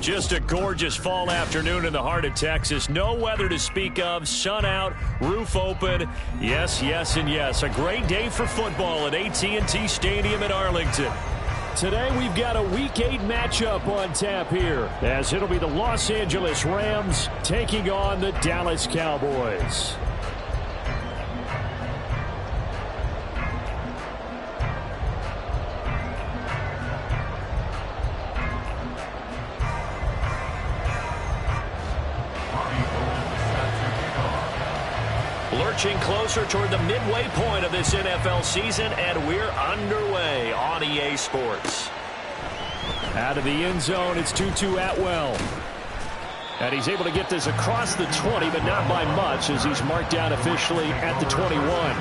Just a gorgeous fall afternoon in the heart of Texas. No weather to speak of. Sun out, roof open. Yes, yes, and yes. A great day for football at AT&T Stadium in Arlington. Today we've got a Week 8 matchup on tap here, as it'll be the Los Angeles Rams taking on the Dallas Cowboys. Lurching closer toward the midway point of this NFL season, and we're underway on EA Sports. Out of the end zone, it's Tutu Atwell. And he's able to get this across the 20, but not by much, as he's marked down officially at the 21.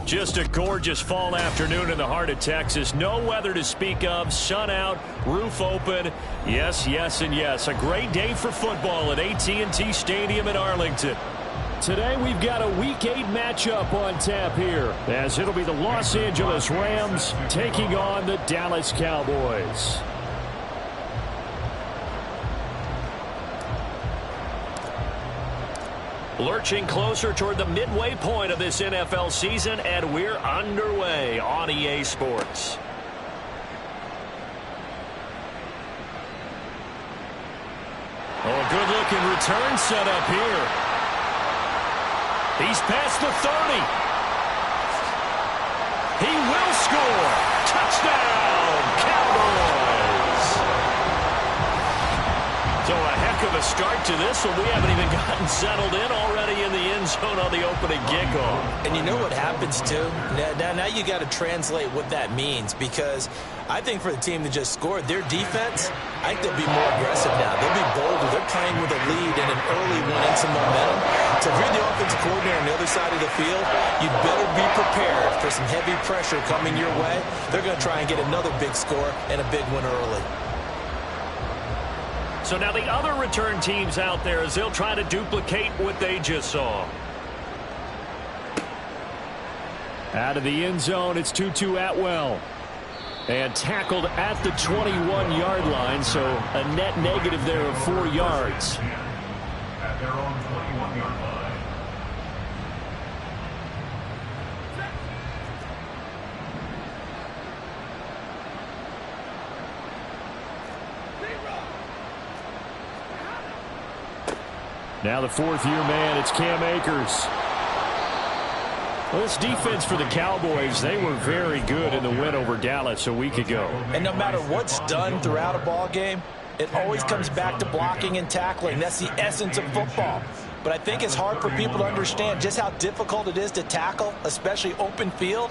Just a gorgeous fall afternoon in the heart of Texas. No weather to speak of. Sun out, roof open. Yes, yes, and yes. A great day for football at AT&T Stadium in Arlington. Today we've got a Week 8 matchup on tap here, as it'll be the Los Angeles Rams taking on the Dallas Cowboys. Lurching closer toward the midway point of this NFL season, and we're underway on EA Sports. Oh, good-looking return set up here. He's past the 30. He will score. Touchdown, Cowboys. So a heck of a start to this one. We haven't even gotten settled in already in the end zone on the opening kickoff. And you know what happens, too? Now you got to translate what that means, because I think for the team that just scored, their defense, I think they'll be more aggressive now. They'll be bolder. They're playing with a lead and an early one and some momentum. So if you're the offensive coordinator on the other side of the field, you'd better be prepared for some heavy pressure coming your way. They're going to try and get another big score and a big one early. So now the other return teams out there, as they'll try to duplicate what they just saw. Out of the end zone, it's Tutu Atwell. And tackled at the 21-yard line, so a net negative there of 4 yards. At their own 21-yard line. Now the 4th-year man, it's Cam Akers. Well, this defense for the Cowboys, they were very good in the win over Dallas a week ago. And no matter what's done throughout a ball game, it always comes back to blocking and tackling. That's the essence of football. But I think it's hard for people to understand just how difficult it is to tackle, especially open field.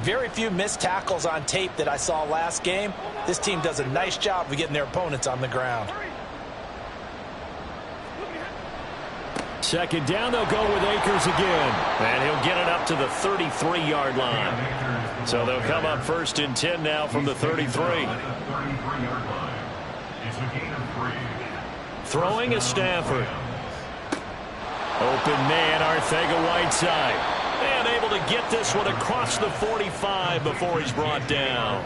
Very few missed tackles on tape that I saw last game. This team does a nice job of getting their opponents on the ground. Second down, they'll go with Akers again. And he'll get it up to the 33-yard line. So they'll come up 1st and 10 now from the 33. Throwing is Stafford. Open man, Arcega-Whiteside. And able to get this one across the 45 before he's brought down.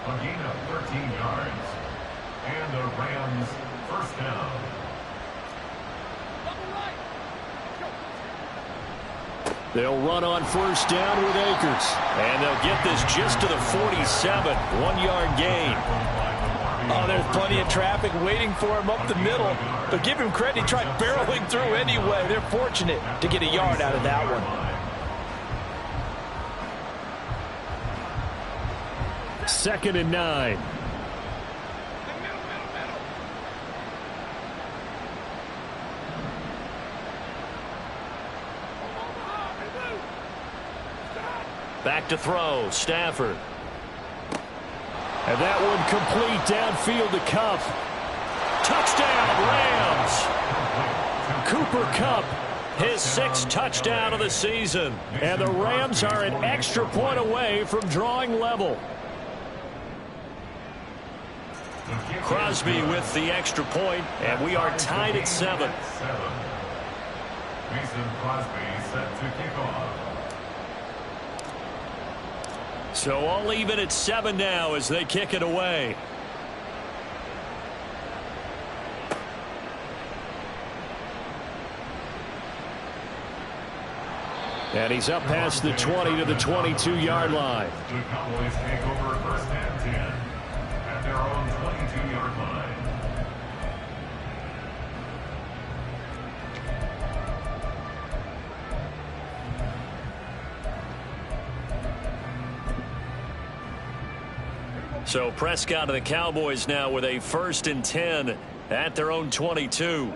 A gain of 13 yards. And the Rams first down. They'll run on 1st down with Akers. And they'll get this just to the 47. 1-yard gain. Oh, there's plenty of traffic waiting for him up the middle. But give him credit, he tried barreling through anyway. They're fortunate to get a yard out of that one. Second and 9. Back to throw, Stafford. And that one complete downfield to Kupp. Touchdown, Rams! Cooper Kupp, his 6th touchdown of the season. And the Rams are an extra point away from drawing level. Crosby with the extra point, and we are tied at 7. Mason Crosby set to kick off. So I'll leave it at 7 now as they kick it away. And he's up past the 20 to the 22-yard line. The Cowboys take over 1st and 10 at their own 22-yard line. So Prescott and the Cowboys now with a 1st and 10 at their own 22.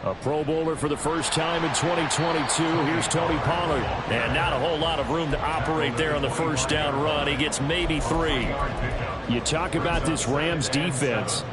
A Pro Bowler for the first time in 2022. Here's Tony Pollard. And not a whole lot of room to operate there on the 1st down run. He gets maybe 3. You talk about this Rams defense.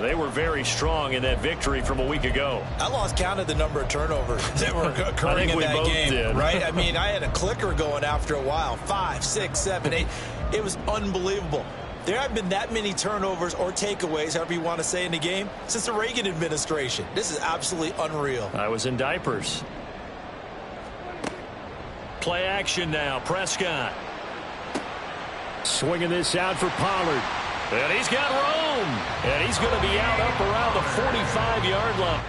They were very strong in that victory from a week ago. I lost count of the number of turnovers that were occurring in that game. Did. Right? I mean, I had a clicker going after a while. 5, 6, 7, 8. It was unbelievable. There haven't been that many turnovers or takeaways, however you want to say, in the game since the Reagan administration. This is absolutely unreal. I was in diapers. Play action now. Prescott. Swinging this out for Pollard. And he's got room. And he's going to be out up around the 45-yard line.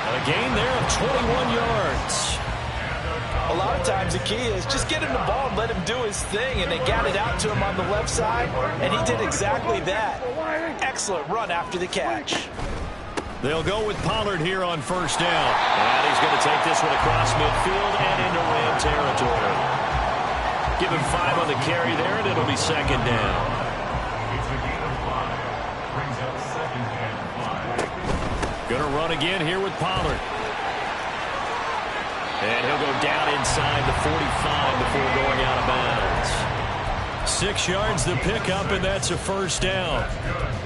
A gain there of 21 yards. A lot of times the key is just get him the ball and let him do his thing, and they got it out to him on the left side, and he did exactly that. Excellent run after the catch. They'll go with Pollard here on first down. And he's going to take this one across midfield and into Ram territory. Give him 5 on the carry there, and it'll be second down. It's a gain of 5. Brings up second and 5. Going to run again here with Pollard. And he'll go down inside the 45 before going out of bounds. 6 yards the pickup, and that's a first down.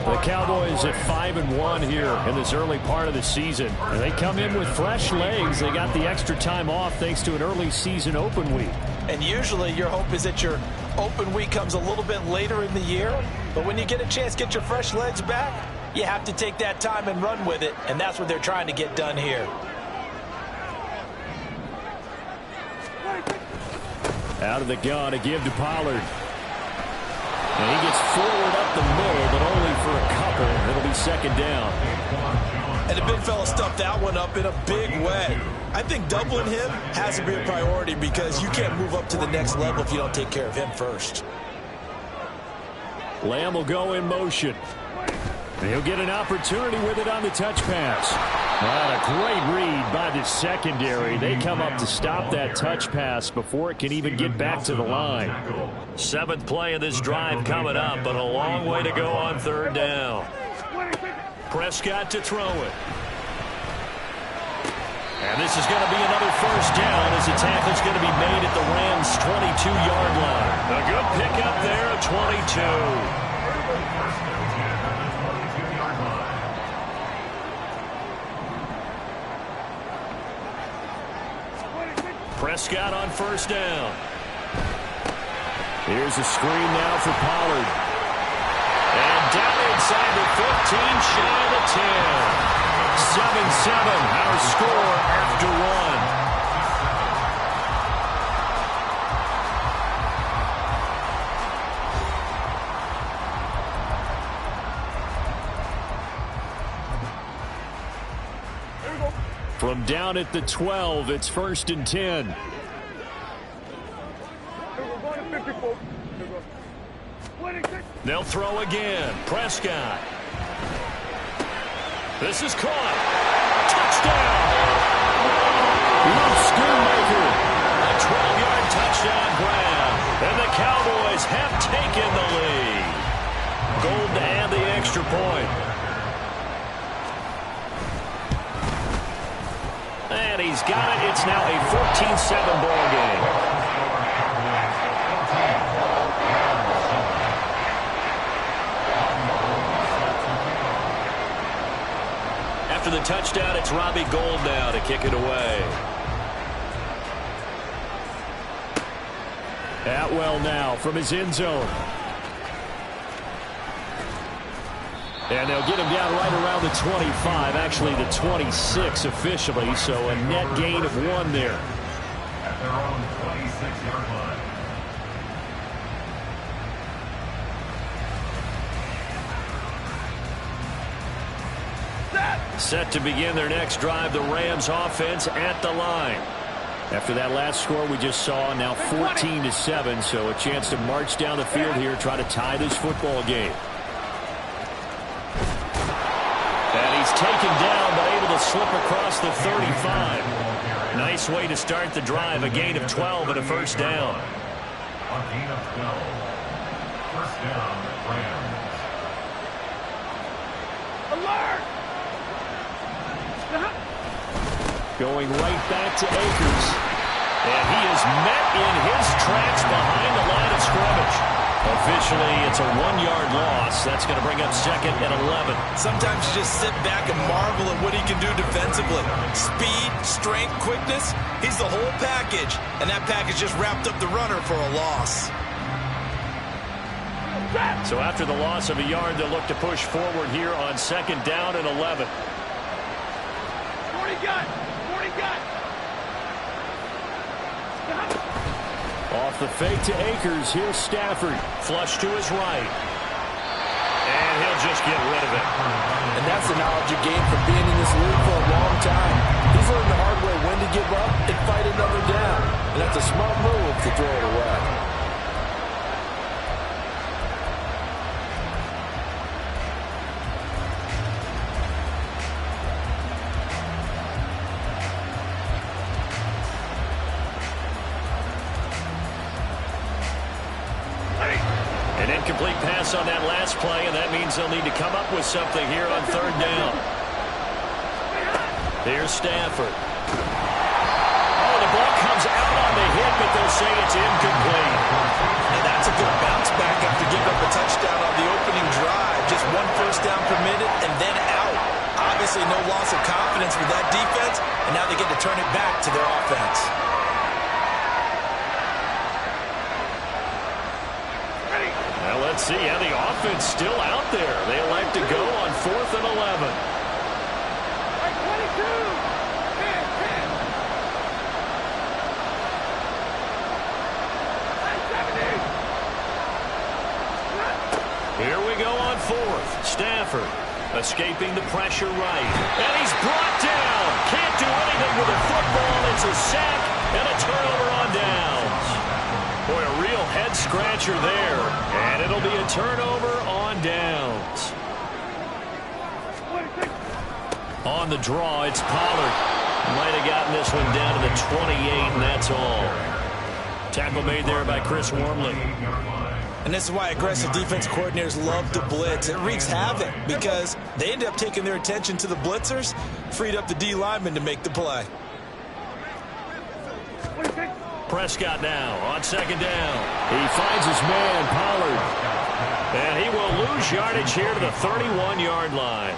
The Cowboys at 5-1 here in this early part of the season. And they come in with fresh legs. They got the extra time off thanks to an early season open week. And usually your hope is that your open week comes a little bit later in the year. But when you get a chance to get your fresh legs back, you have to take that time and run with it. And that's what they're trying to get done here. Out of the gun to give to Pollard. And he gets forward up the middle, but only for a couple. It'll be second down. And the big fella stuffed that one up in a big way. I think doubling him has to be a priority because you can't move up to the next level if you don't take care of him first. Lamb will go in motion. And he'll get an opportunity with it on the touch pass. Well, a great read by the secondary. They come up to stop that touch pass before it can even get back to the line. 7th play of this drive coming up, but a long way to go on third down. Prescott to throw it. And this is going to be another first down as the tackle's going to be made at the Rams' 22-yard line. A good pickup there at 22. Prescott on first down. Here's a screen now for Pollard. And down inside the 15, shy of the 10. 7-7, our score after one. From down at the 12, it's 1st and 10. They'll throw again. Prescott. This is caught. Touchdown. Luke Schoonmaker. A 12-yard touchdown grab. And the Cowboys have taken the lead. Gold to add the extra point. And he's got it. It's now a 14-7 ball game. After the touchdown, it's Robbie Gould now to kick it away. Atwell now from his end zone. And they'll get him down right around the 25, actually the 26 officially, so a net gain of 1 there. At their own 26-yard line. Set to begin their next drive, the Rams offense at the line. After that last score we just saw, now 14-7, so a chance to march down the field here, try to tie this football game. And he's taken down, but able to slip across the 35. Nice way to start the drive, a gain of 12 and a first down. A gain of 12. First down, Rams. Alert! Going right back to Akers. And he is met in his tracks behind the line of scrimmage. Officially, it's a 1-yard loss. That's going to bring up 2nd and 11. Sometimes you just sit back and marvel at what he can do defensively. Speed, strength, quickness. He's the whole package. And that package just wrapped up the runner for a loss. So after the loss of a yard, they'll look to push forward here on 2nd down and 11. 40 gun! 40 gun! Off the fake to Akers. Here's Stafford. Flush to his right. And he'll just get rid of it. And that's the knowledge you gain from being in this league for a long time. He's learned the hard way when to give up and fight another down. And that's a smart move to throw it away. An incomplete pass on that last play, and that means they'll need to come up with something here on third down. Here's Stafford. Oh, the ball comes out on the hit, but they'll say it's incomplete. And that's a good bounce back after giving up a touchdown on the opening drive. Just one first down permitted and then out. Obviously no loss of confidence with that defense, and now they get to turn it back to their offense. Well, let's see how the offense still out there. They elect to go on 4th and 11. 22. 10. Here we go on 4th. Stafford escaping the pressure right. And he's brought down. Can't do anything with a football. It's a sack and a turnover on downs. Boy, a real head-scratcher there. And it'll be a turnover on downs. On the draw, it's Pollard. Might have gotten this one down to the 28, and that's all. Tackle made there by Chris Wormley. And this is why aggressive defense coordinators love to blitz. It wreaks havoc because they end up taking their attention to the blitzers, freed up the D lineman to make the play. Prescott now on second down. He finds his man, Pollard. And he will lose yardage here to the 31-yard line.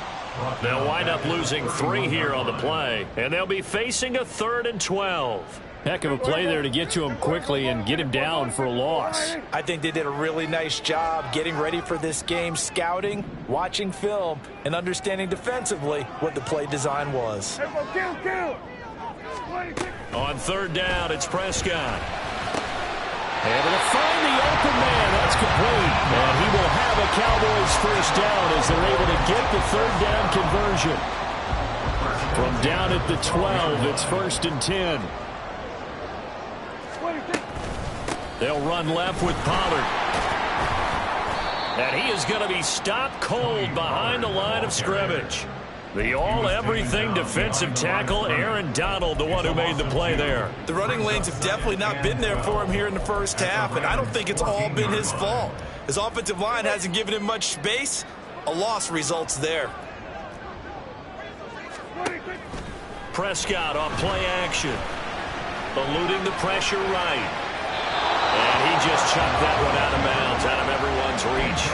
They'll wind up losing 3 here on the play, and they'll be facing a 3rd and 12. Heck of a play there to get to him quickly and get him down for a loss. I think they did a really nice job getting ready for this game, scouting, watching film, and understanding defensively what the play design was. On 3rd down, it's Prescott. Able to find the open man. That's complete. And he will have a Cowboys first down as they're able to get the 3rd down conversion. From down at the 12, it's 1st and 10. They'll run left with Pollard. And he is going to be stopped cold behind the line of scrimmage. The all-everything defensive tackle, Aaron Donald, the one who made the play there. The running lanes have definitely not been there for him here in the first half, and I don't think it's all been his fault. His offensive line hasn't given him much space. A loss results there. Prescott on play action. Eluding the pressure right. And he just chucked that one out of bounds, out of everyone's reach.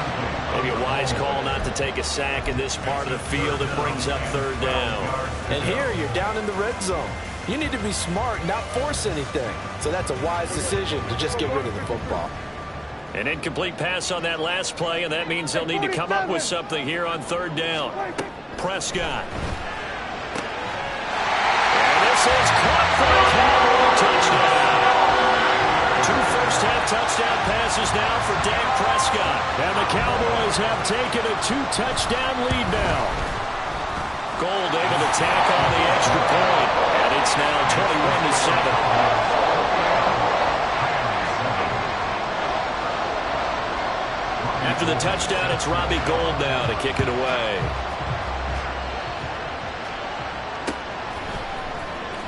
Maybe a wise call not to take a sack in this part of the field. It brings up 3rd down. And here you're down in the red zone. You need to be smart, not force anything. So that's a wise decision to just get rid of the football. An incomplete pass on that last play, and that means they'll need to come up with something here on 3rd down. Prescott. And this is caught for a Cowboy touchdown. 2 first-half touchdown passes now for Dak Prescott. And the Cowboys have taken a 2-touchdown lead now. Gold able to tack on the extra point. And it's now 21-7. After the touchdown, it's Robbie Gould now to kick it away.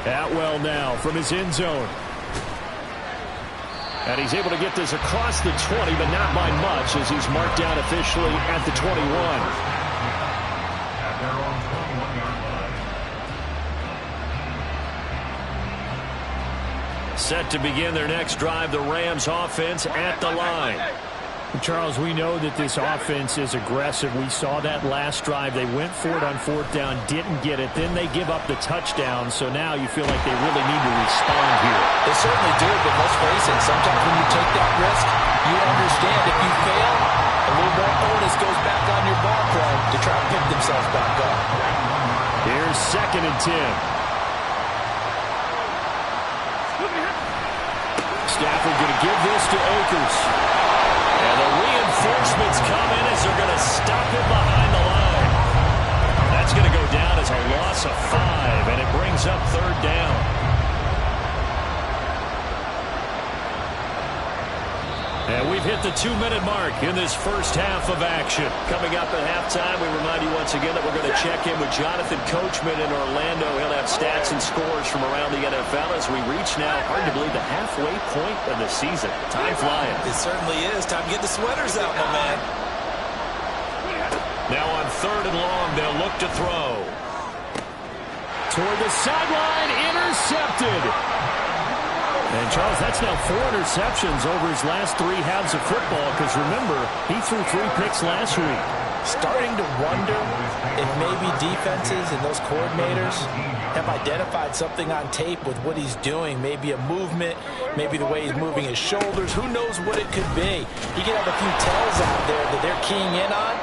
Atwell now from his end zone. And he's able to get this across the 20, but not by much as he's marked down officially at the 21. At their own 21-yard line. Set to begin their next drive, the Rams offense at the line. Charles, we know that this offense is aggressive. We saw that last drive. They went for it on 4th down, didn't get it. Then they give up the touchdown. So now you feel like they really need to respond here. They certainly do, but let's face it, sometimes when you take that risk, you understand if you fail, a little more onus goes back on your ball club to try to pick themselves back up. Here's 2nd and 10. Stafford going to give this to Akers. And the reinforcements come in as they're going to stop him behind the line. That's going to go down as a loss of 5, and it brings up 3rd down. the 2-minute mark in this first half of action. Coming up at halftime, we remind you once again that we're going to check in with Jonathan Coachman in Orlando. He'll have stats and scores from around the NFL as we reach now, hard to believe, the halfway point of the season. Time flying. It certainly is. Time to get the sweaters out, my man. Now on 3rd and long, they'll look to throw. Toward the sideline, intercepted. And, Charles, that's now 4 interceptions over his last 3 halves of football because, remember, he threw 3 picks last week. Starting to wonder if maybe defenses and those coordinators have identified something on tape with what he's doing. Maybe a movement, maybe the way he's moving his shoulders. Who knows what it could be? He could have a few tells out there that they're keying in on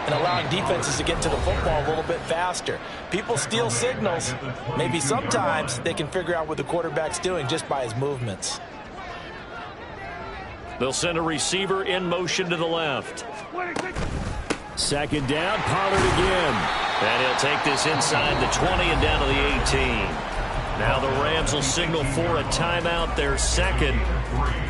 and allowing defenses to get to the football a little bit faster. People steal signals. Maybe sometimes they can figure out what the quarterback's doing just by his movements. They'll send a receiver in motion to the left. 2nd down, Pollard again. And he'll take this inside the 20 and down to the 18. Now the Rams will signal for a timeout, their 2nd,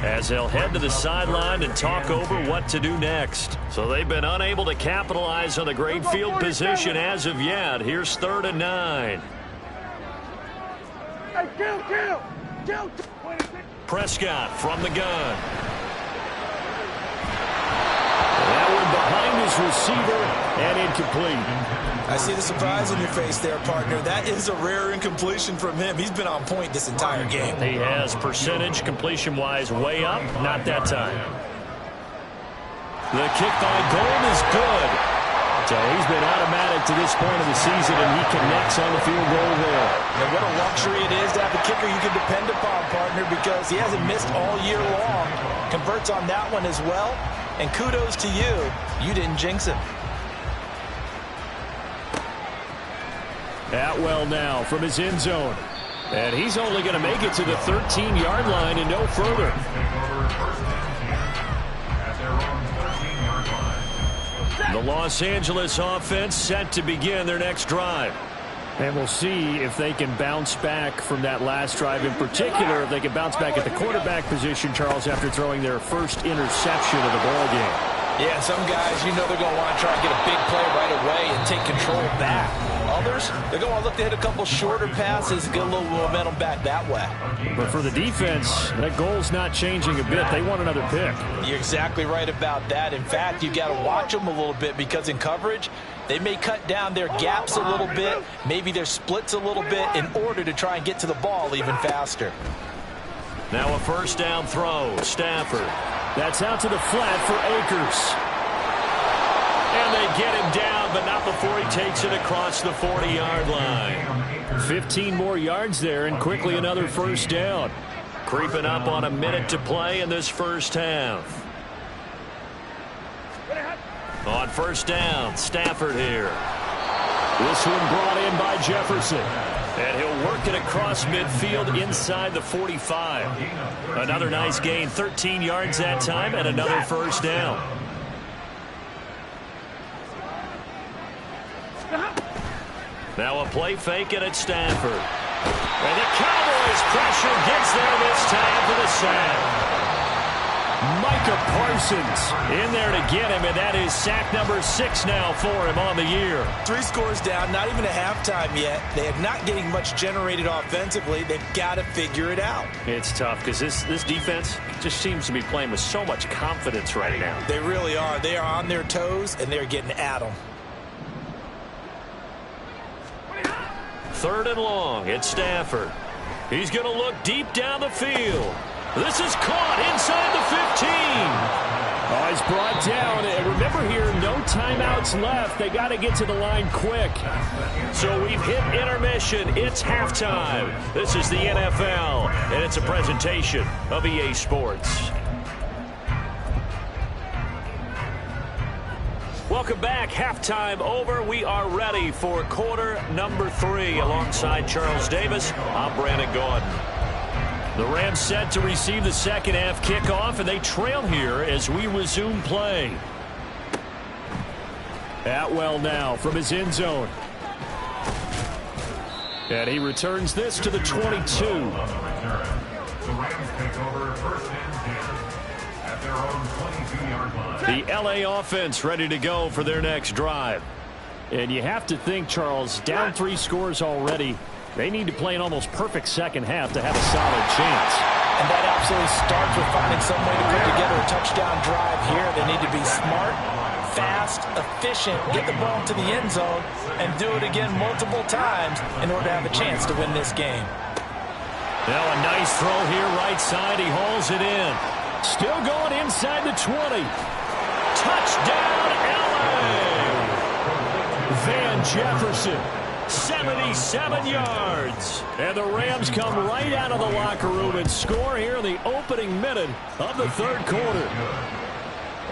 as they'll head to the sideline and talk over what to do next. So they've been unable to capitalize on the great field position as of yet. Here's 3rd and 9. Hey, kill. Prescott from the gun. That one behind his receiver and incomplete. I see the surprise on your face there, partner. That is a rare incompletion from him. He's been on point this entire game. He has percentage completion-wise way up. Not that time. The kick by Gold is good. So he's been automatic to this point of the season, and he connects on the field goal there. And what a luxury it is to have a kicker you can depend upon, partner, because he hasn't missed all year long. Converts on that one as well. And kudos to you. You didn't jinx him. Atwell now from his end zone. And he's only going to make it to the 13-yard line and no further. The Los Angeles offense set to begin their next drive. And we'll see if they can bounce back from that last drive. In particular, if they can bounce back at the quarterback position, Charles, after throwing their first interception of the ball game. Yeah, some guys, you know they're going to want to try and get a big play right away and take control back. Others, they're going to look to hit a couple shorter passes and get a little momentum back that way. But for the defense, that goal's not changing a bit. They want another pick. You're exactly right about that. In fact, you got to watch them a little bit because in coverage, they may cut down their gaps a little bit, maybe their splits a little bit in order to try and get to the ball even faster. Now a 1st down throw. Stafford. That's out to the flat for Akers. And they get him down, but not before he takes it across the 40-yard line. 15 more yards there, and quickly another 1st down. Creeping up on a minute to play in this first half. On 1st down, Stafford here. This one brought in by Jefferson. And he'll work it across midfield inside the 45. Another nice gain, 13 yards that time, and another 1st down. Now a play fake, and it's Stafford. And the Cowboys pressure gets there this time for the sack. Micah Parsons in there to get him, and that is sack number 6 now for him on the year. 3 scores down, not even a halftime yet. They are not getting much generated offensively. They've got to figure it out. It's tough because this defense just seems to be playing with so much confidence right now. They really are. They are on their toes, and they're getting at them. 3rd and long. It's Stafford. He's going to look deep down the field. This is caught inside the 15. Oh, he's brought down. And remember here, no timeouts left. They got to get to the line quick. So we've hit intermission. It's halftime. This is the NFL, and it's a presentation of EA Sports. Welcome back. Halftime over. We are ready for quarter number 3. Alongside Charles Davis, I'm Brandon Gordon. The Rams set to receive the second half kickoff, and they trail here as we resume play. Atwell now from his end zone. And he returns this to the 22. The Rams take over 1st and 10 at their own 22-yard The LA offense ready to go for their next drive. And you have to think, Charles, down 3 scores already. They need to play an almost perfect second half to have a solid chance. And that absolutely starts with finding some way to put together a touchdown drive here. They need to be smart, fast, efficient, get the ball to the end zone, and do it again multiple times in order to have a chance to win this game. Now a nice throw here right side. He hauls it in. Still going inside the 20. Touchdown, LA! Van Jefferson, 77 yards. And the Rams come right out of the locker room and score here in the opening minute of the third quarter.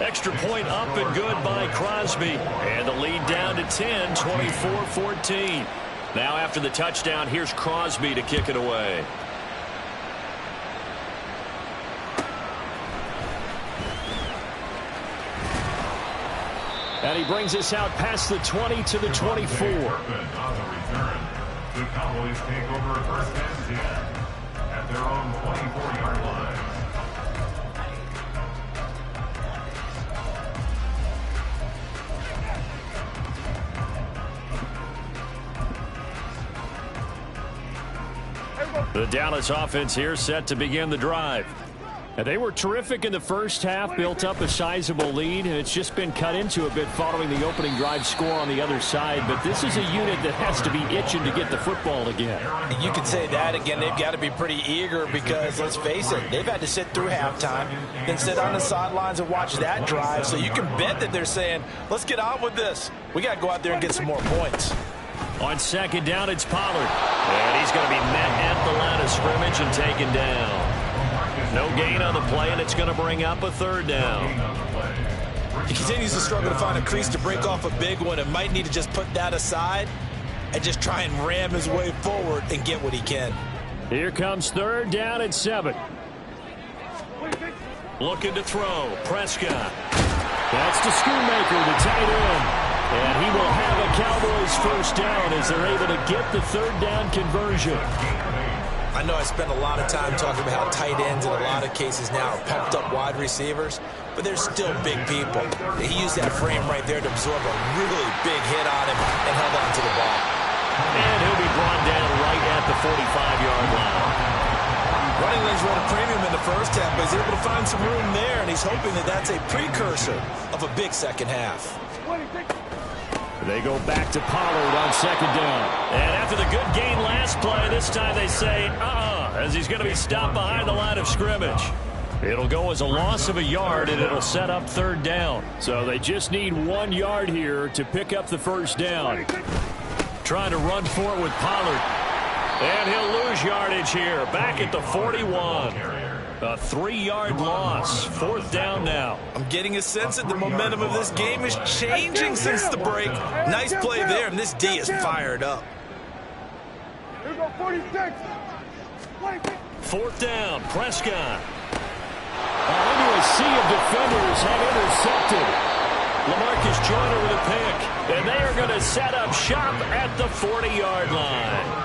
Extra point up and good by Crosby. And the lead down to 10, 24-14. Now after the touchdown, here's Crosby to kick it away. And he brings us out past the 20 to the 24. On the return, the Cowboys take over first and 10 at their own 24-yard line. The Dallas offense here set to begin the drive. And they were terrific in the first half, built up a sizable lead, and it's just been cut into a bit following the opening drive score on the other side. But this is a unit that has to be itching to get the football again. You could say that again. They've got to be pretty eager because, let's face it, they've had to sit through halftime, then sit on the sidelines and watch that drive. So you can bet that they're saying, let's get on with this. We got to go out there and get some more points. On second down, it's Pollard. And he's going to be met at the line of scrimmage and taken down. No gain on the play, and it's going to bring up a third down. He continues to struggle to find a crease to break off a big one and might need to just put that aside and just try and ram his way forward and get what he can. Here comes third down and 7. Looking to throw. Prescott. That's to Schoonmaker, the tight end. And he will have a Cowboys first down as they're able to get the third down conversion. I know I spent a lot of time talking about how tight ends in a lot of cases now are pumped up wide receivers, but they're still big people. He used that frame right there to absorb a really big hit on him and held on to the ball. And he'll be brought down right at the 45-yard line. Running lanes run a premium in the first half, but he's able to find some room there, and he's hoping that that's a precursor of a big second half. They go back to Pollard on second down. And after the good gain last play, this time they say, as he's going to be stopped behind the line of scrimmage. It'll go as a loss of a yard, and it'll set up third down. So they just need 1 yard here to pick up the first down. Trying to run for it with Pollard. And he'll lose yardage here, back at the 41. A 3-yard loss. Fourth down now. I'm getting a sense that the momentum of this game is changing since the break. Nice play there, and this D is fired up. Here we go, 46. Fourth down, Prescott. Into a sea of defenders have intercepted. LaMarcus Joyner with a pick. And they are going to set up shop at the 40-yard line.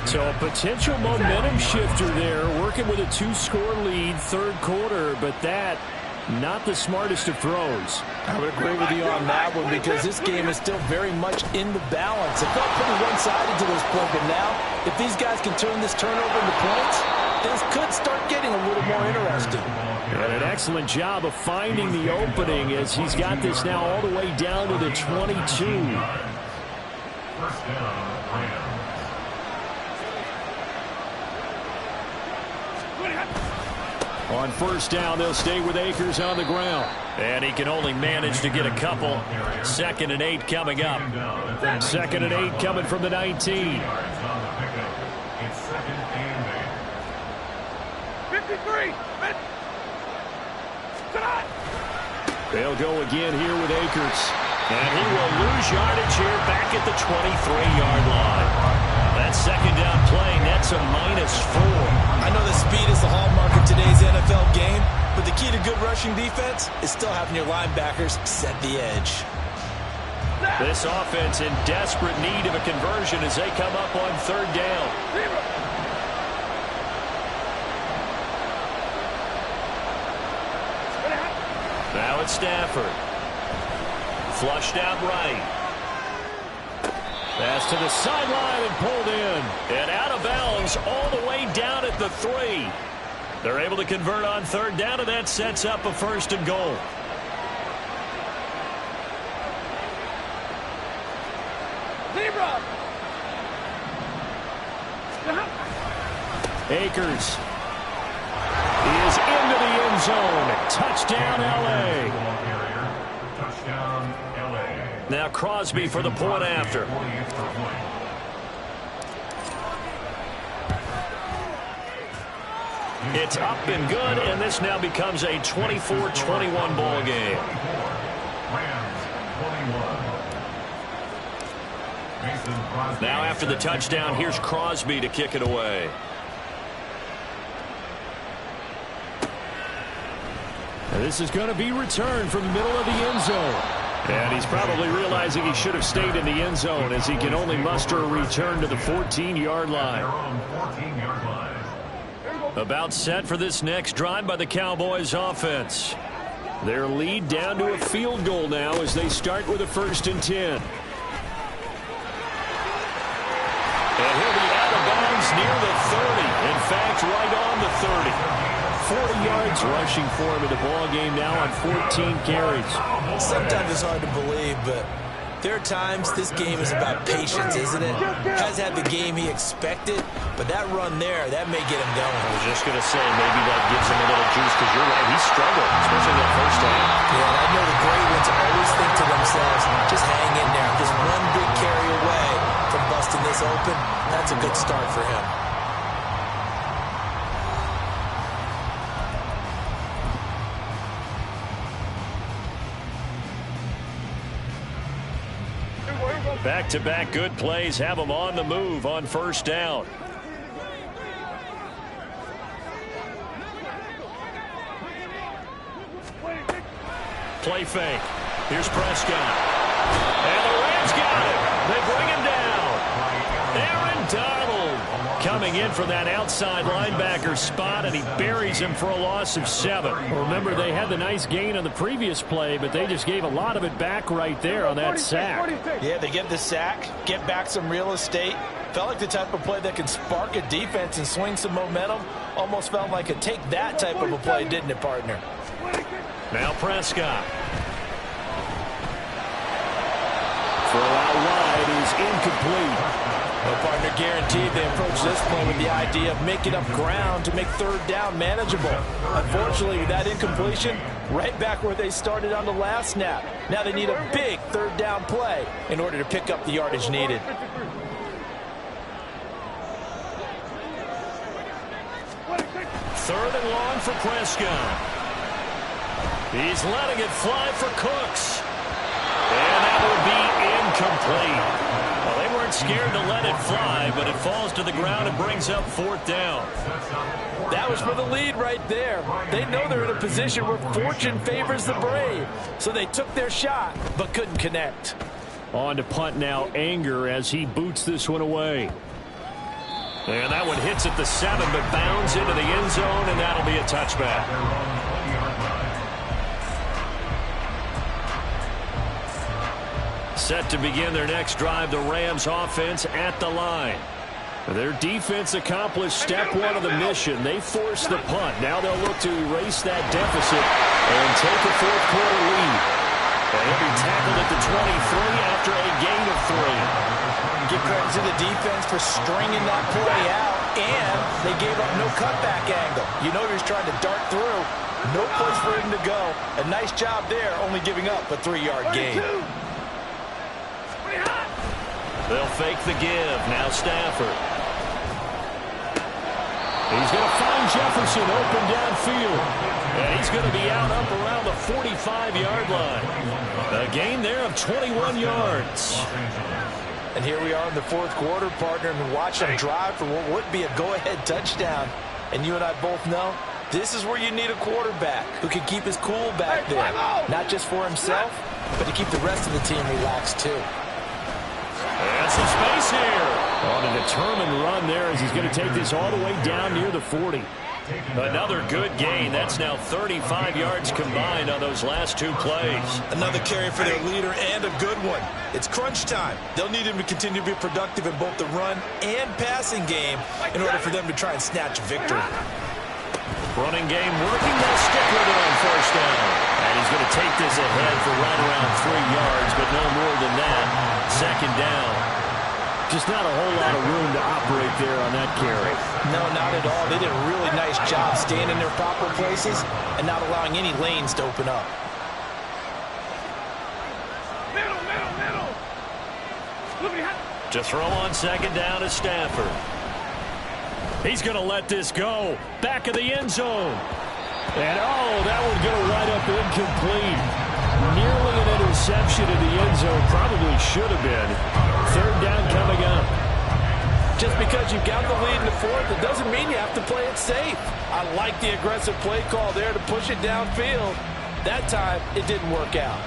So a potential momentum shifter there, working with a 2-score lead, third quarter, but that, not the smartest of throws. I would agree with you on that one because this game is still very much in the balance. It felt pretty one-sided to this point, but now, if these guys can turn this turnover into points, things could start getting a little more interesting. And an excellent job of finding the opening as he's got this now all the way down to the 22. First down, Rams. On first down, they'll stay with Akers on the ground. And he can only manage to get a couple. 2nd and 8 coming up. 2nd and 8 coming from the 19. It's 2nd and 53. They'll go again here with Akers. And he will lose yardage here back at the 23-yard line. That second down play nets a -4. I know that speed is the hallmark of today's NFL game, but the key to good rushing defense is still having your linebackers set the edge. This offense in desperate need of a conversion as they come up on third down. Now it's Stafford. Flushed out right. Pass to the sideline and pulled in. And out of bounds all the way down at the 3. They're able to convert on third down, and that sets up a 1st and goal. Zebra! Akers is into the end zone. Touchdown, L.A. Touchdown, L.A. Now Crosby for the point after. It's up and good, and this now becomes a 24-21 ball game. Rams 21. Now after the touchdown, here's Crosby to kick it away. And this is going to be returned from the middle of the end zone. And he's probably realizing he should have stayed in the end zone as he can only muster a return to the 14-yard line. About set for this next drive by the Cowboys offense. Their lead down to a field goal now as they start with a 1st and 10. And he'll be out of bounds near the 30. In fact, right on the 30. 40 yards rushing for him in the ball game now on 14 carries. Sometimes it's hard to believe, but there are times this game is about patience, isn't it? Has had the game he expected, but that run there, that may get him going. I was just going to say, maybe that gives him a little juice, because you're right, he struggled, especially that first half. Yeah, and I know the great ones always think to themselves, just hang in there. Just one big carry away from busting this open. That's a good start for him. Back-to-back good plays have them on the move on 1st down. Play fake. Here's Prescott. And the Rams got it. They bring him down. Aaron Donald coming in from that outside linebacker spot, and he buries him for a loss of 7. Well, remember, they had the nice gain on the previous play, but they just gave a lot of it back right there on that sack. Yeah, they get the sack, get back some real estate. Felt like the type of play that can spark a defense and swing some momentum. Almost felt like a take that type of a play, didn't it, partner? Now Prescott. Throw out wide is incomplete. Well, partner, guaranteed they approach this play with the idea of making up ground to make 3rd down manageable. Unfortunately, with that incompletion, right back where they started on the last snap. Now they need a big 3rd down play in order to pick up the yardage needed. Third and long for Prescott. He's letting it fly for Cooks. And that will be incomplete. Well, they weren't scared to let it fly, but it falls to the ground and brings up 4th down. That was for the lead right there. They know they're in a position where fortune favors the brave. So they took their shot, but couldn't connect. On to punt now, Anger, as he boots this one away. And that one hits at the 7, but bounds into the end zone, and that'll be a touchback. Set to begin their next drive, the Rams offense at the line. Their defense accomplished step 1 of the mission. They forced the punt. Now they'll look to erase that deficit and take a 4th quarter lead. And he'll be tackled at the 23 after a gain of 3. Give credit to the defense for stringing that play out, and they gave up no cutback angle. You know he was trying to dart through. No place for him to go. A nice job there, only giving up a 3-yard gain. They'll fake the give. Now Stafford. He's going to find Jefferson open downfield. And he's going to be out up around the 45-yard line. A gain there of 21 yards. And here we are in the 4th quarter, partner, and watch them drive for what would be a go-ahead touchdown. And you and I both know this is where you need a quarterback who can keep his cool back there. Not just for himself, but to keep the rest of the team relaxed too. And some space here. On a determined run there as he's going to take this all the way down near the 40. Another good gain. That's now 35 yards combined on those last two plays. Another carry for their leader and a good one. It's crunch time. They'll need him to continue to be productive in both the run and passing game in order for them to try and snatch victory. Running game working. They'll stick with it on first down. And he's going to take this ahead for right around 3 yards, but no more than that. Second down. Just not a whole lot of room to operate there on that carry. No, not at all. They did a really nice job staying in their proper places and not allowing any lanes to open up. Middle. To throw on second down is Stafford. He's going to let this go. Back of the end zone. And, that one going to wind up incomplete. Nearly an interception in the end zone. Probably should have been. Third down coming up. Just because you've got the lead in the fourth, it doesn't mean you have to play it safe. I like the aggressive play call there to push it downfield. That time, it didn't work out.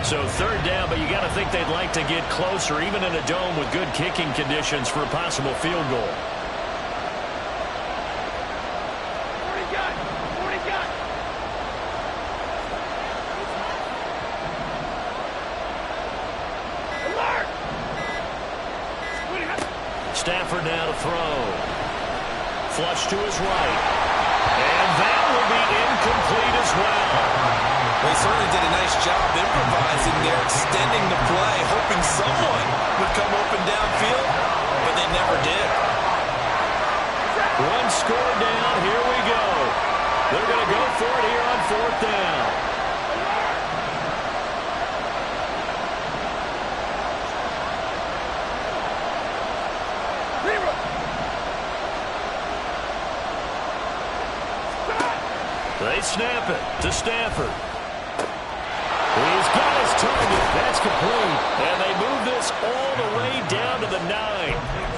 So third down, but you got to think they'd like to get closer, even in a dome with good kicking conditions for a possible field goal. 40 gun. Alert! Stafford now to throw. Flush to his right. And that will be incomplete as well. They certainly did a nice job improvising there, extending the play, hoping someone would come open downfield, but they never did. One score down. Here we go. They're going to go for it here on fourth down. They snap it to Stafford. He's got his target. That's complete. And they move this all the way down to the 9.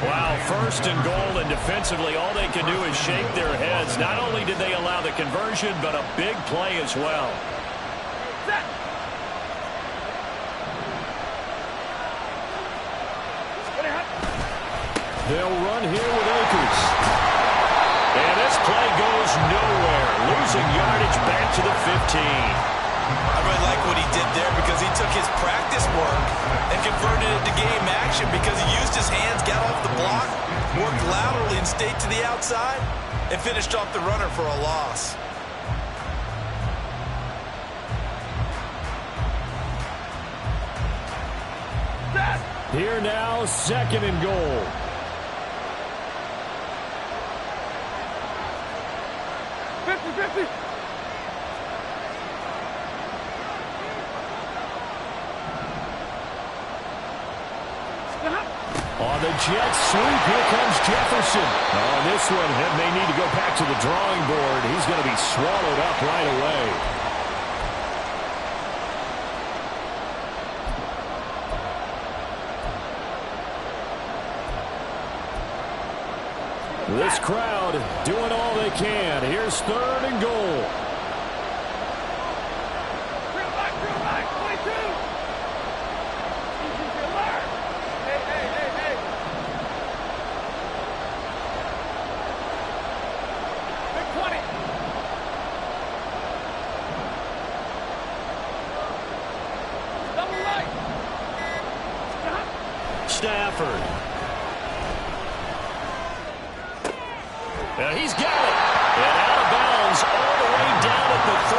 Wow, first and goal, and defensively all they can do is shake their heads. Not only did they allow the conversion, but a big play as well. They'll run here with Akers. And this play goes nowhere. Losing yardage back to the 15. I really like what he did there because he took his practice work and converted it to game action because he used his hands, got off the block, worked laterally and stayed to the outside, and finished off the runner for a loss. Here now, second and goal. On the jet sweep, here comes Jefferson. On this one, he may need to go back to the drawing board. He's going to be swallowed up right away. This crowd doing all they can. Here's third and goal. Stafford. He's got it. And out of bounds all the way down at the 3.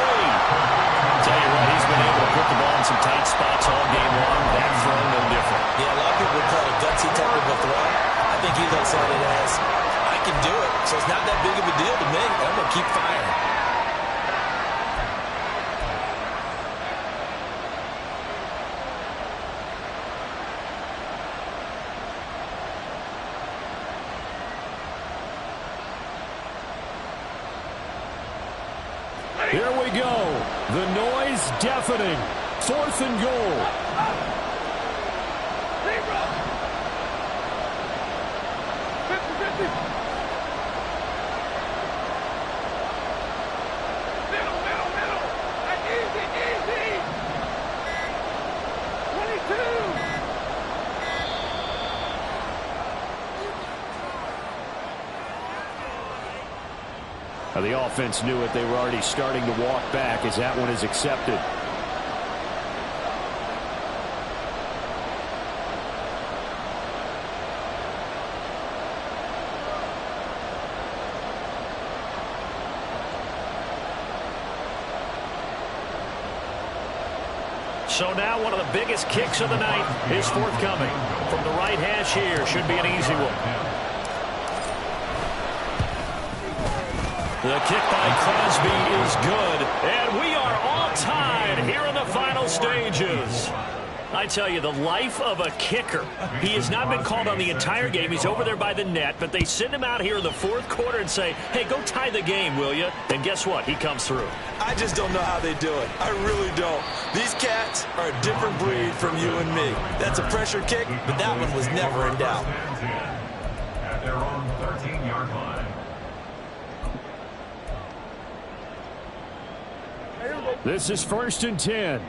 Tell you what, he's been able to put the ball in some tight spots all game long. That throw, no different. Yeah, a lot of people would call it a gutsy type of a throw. I think he looks at it as, I can do it, so it's not that big of a deal to me. I'm going to keep firing. Here we go. The noise deafening. Fourth and goal. The offense knew it. They were already starting to walk back as that one is accepted. So now one of the biggest kicks of the night is forthcoming. From the right hash here, should be an easy one. The kick by Crosby is good. And we are all tied here in the final stages. I tell you, the life of a kicker. He has not been called on the entire game. He's over there by the net, but they send him out here in the fourth quarter and say, hey, go tie the game, will you? And guess what? He comes through. I just don't know how they do it. I really don't. These cats are a different breed from you and me. That's a pressure kick, but that one was never in doubt. At their own 13-yard line. This is 1st and 10.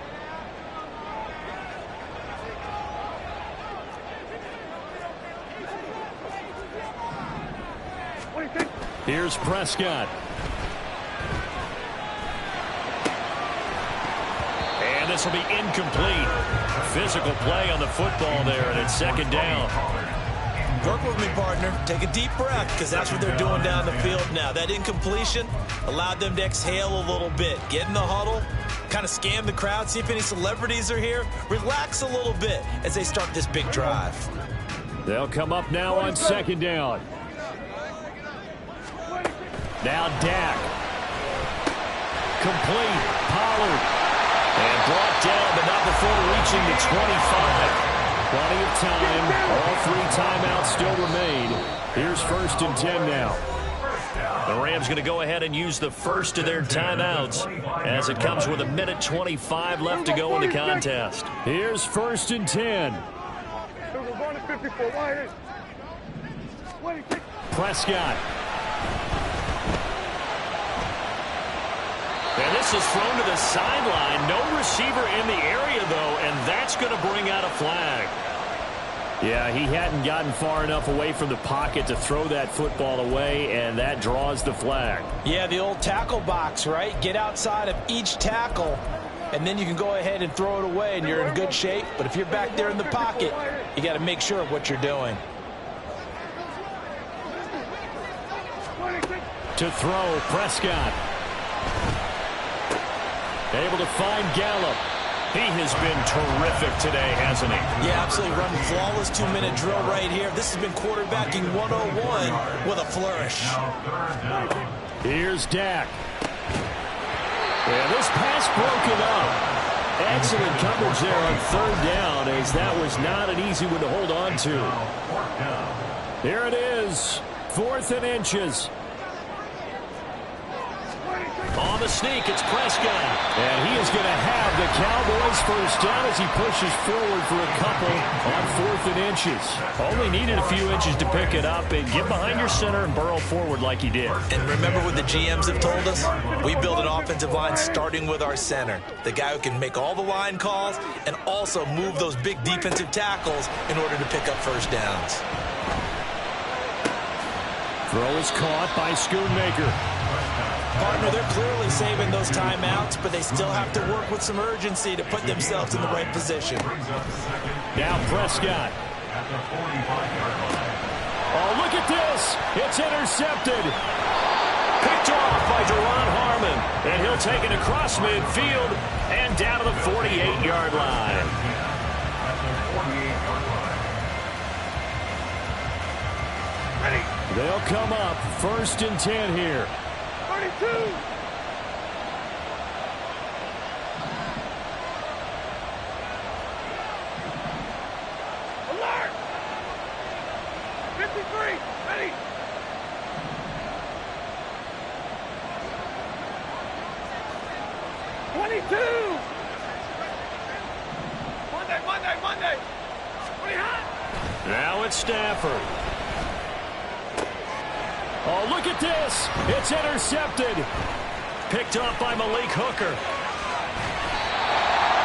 Here's Prescott. And this will be incomplete. Physical play on the football there, and it's 2nd down. Work with me, partner. Take a deep breath, because that's what they're doing down the field now. That incompletion allowed them to exhale a little bit. Get in the huddle, kind of scan the crowd, see if any celebrities are here. Relax a little bit as they start this big drive. They'll come up now on 2nd down. Now Dak. Complete. Pollard. And brought down, but not before reaching the 25. Plenty of time. All 3 timeouts still remain. Here's 1st and 10 now. The Rams going to go ahead and use the first of their timeouts as it comes with 1:25 left to go in the contest. Here's 1st and 10. Prescott. And this is thrown to the sideline. No receiver in the area, though, and that's going to bring out a flag. Yeah, he hadn't gotten far enough away from the pocket to throw that football away, and that draws the flag. Yeah, the old tackle box, right? Get outside of each tackle, and then you can go ahead and throw it away, and you're in good shape. But if you're back there in the pocket, you got to make sure of what you're doing. To throw, Prescott. Able to find Gallup. He has been terrific today, hasn't he? Yeah, absolutely. Running flawless 2-minute drill right here. This has been quarterbacking 101 with a flourish. Here's Dak. And this pass broken up. Excellent coverage there on 3rd down, as that was not an easy one to hold on to. Here it is. 4th and inches. On the sneak, it's Prescott. And he is going to have the Cowboys first down as he pushes forward for a couple on 4th and inches. Only needed a few inches to pick it up and get behind your center and burrow forward like he did. And remember what the GMs have told us? We build an offensive line starting with our center. The guy who can make all the line calls and also move those big defensive tackles in order to pick up first downs. Throw is caught by Schoonmaker. Partner, they're clearly saving those timeouts, but they still have to work with some urgency to put themselves in the right position. Now Prescott. Oh, look at this. It's intercepted. Picked off by Duron Harmon. And he'll take it across midfield and down to the 48-yard line. They'll come up 1st and 10 here. 32. Alert! 53. Ready. 22. Monday. Pretty hot. Now it's Stafford. Oh, look at this. It's intercepted. Picked off by Malik Hooker.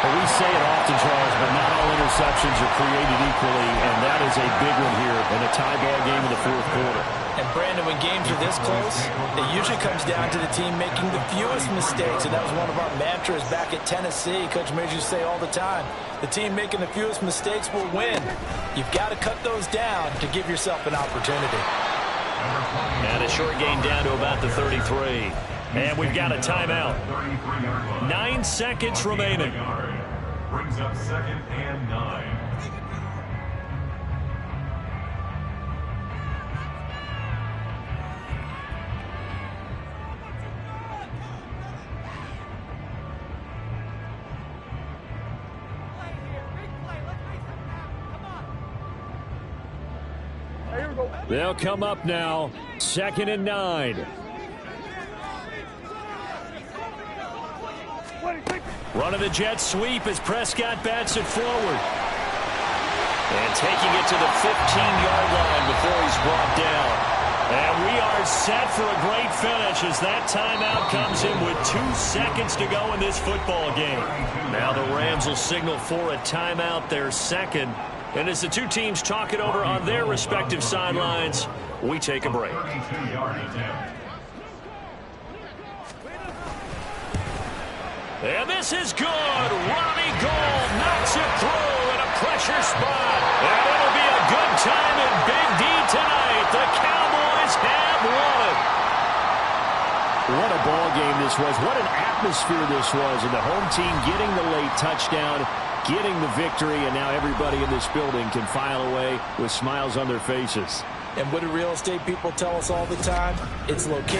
Well, we say it often, Charles, but not all interceptions are created equally, and that is a big one here in a tie ball game in the fourth quarter. And, Brandon, when games are this close, it usually comes down to the team making the fewest mistakes, and that was one of our mantras back at Tennessee. Coach Mears used to say all the time, the team making the fewest mistakes will win. You've got to cut those down to give yourself an opportunity. And a short gain down to about the 33. And we've got a timeout. 9 seconds remaining. Brings up 2nd and 9. They'll come up now. 2nd and 9. Running the jet sweep as Prescott bats it forward. And taking it to the 15-yard line before he's brought down. And we are set for a great finish as that timeout comes in with 2 seconds to go in this football game. Now the Rams will signal for a timeout, their second. And as the two teams talk it over on their respective sidelines, we take a break. And this is good. Robbie Gould knocks it through in a pressure spot. And it'll be a good time in Big D tonight. The Cowboys have won it. What a ball game this was. What an atmosphere this was. And the home team getting the late touchdown, getting the victory, and now everybody in this building can file away with smiles on their faces. And what do real estate people tell us all the time? It's location.